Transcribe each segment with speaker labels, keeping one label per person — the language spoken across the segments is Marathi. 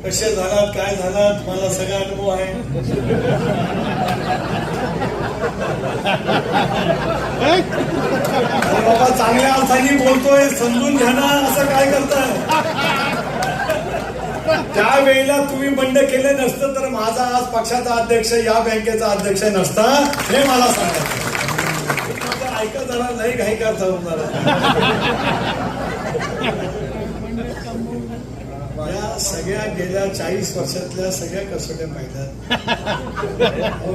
Speaker 1: कसे झालात काय झालात मला सगळा अनुभव आहे. बाबा चांगल्या अर्थाने बोलतोय समजून घ्या ना, असं काय करताय. त्या वेळेला तुम्ही बंड केले नसतं तर माझा आज पक्षाचा अध्यक्ष या बँकेचा अध्यक्ष नसता, हे मला सांगायचं. ऐका जरा नाही घाई करता या सगळ्या गेल्या 40 वर्षातल्या सगळ्या कसोट्या पाहिल्यात.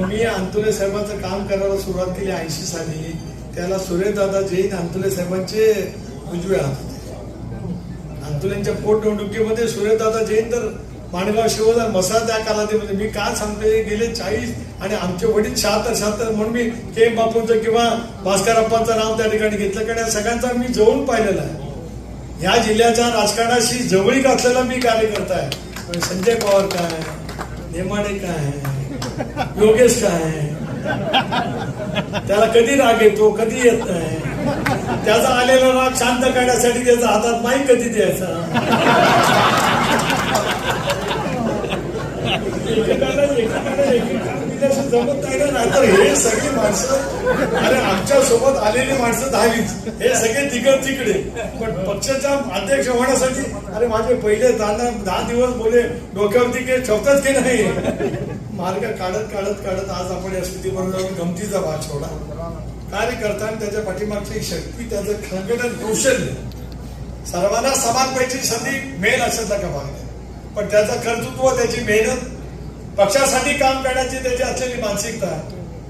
Speaker 1: मी अंतुले साहेबांचं काम करायला सुरुवात केली 80 साली. त्याला सुरेशदादा जैन अंतुले साहेबांचे उजवे हात होते. अंतुलेंच्या पोटनिवडणुकीमध्ये सुरेशदादा जैन तर माणगाव शिवदार मसाला त्या कालावधीमध्ये. मी काय सांगतोय गेले 40 आणि आमचे वडील 76 म्हणून मी के बापूंचं किंवा भास्करप्पांचं नाव त्या ठिकाणी घेतलं, कारण या सगळ्यांचा मी जवळून पाहिलेला आहे. या जिल्ह्याच्या राजकारणाशी जवळीक असलेला मी कार्यकर्ता आहे. पण संजय पवार काय, नेमाडे काय, योगेश काय, त्याला कधी राग येतो कधी येत नाही. त्याचा आलेला राग शांत करण्यासाठी त्याचा हातात माईक कधी द्यायचा. जमत नाही ना. नाहीतर हे सगळी माणसं, अरे आमच्या सोबत आलेली माणसं 10वीच, हे सगळे तिकडे. पण पक्षाच्या अध्यक्ष होण्यासाठी अरे माझे पहिले 10 दिवस बोले डोक्यावरती काही ठेवतात की नाही. मार्ग काढत आज आपण या स्थितीवर जाऊन गमतीचा भाग सोडा. कार्यकर्ता त्याच्या पाठीमागची शक्ती, त्याचं संघटन कौशल्य, सर्वांना समान पैकी संधी मिळेल अशातला का भाग नाही. पण त्याचं कर्तृत्व, त्याची मेहनत, पक्षासाठी काम करण्याची त्याची असलेली मानसिकता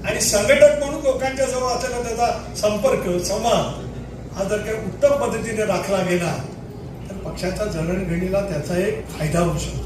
Speaker 1: आणि संघटक म्हणून लोकांच्या जवळ असलेला त्याचा संपर्क, संवाद, हा जर काही उत्तम पद्धतीने राखला गेला तर पक्षाच्या जडणघडणीला त्याचा एक फायदा होऊ शकतो.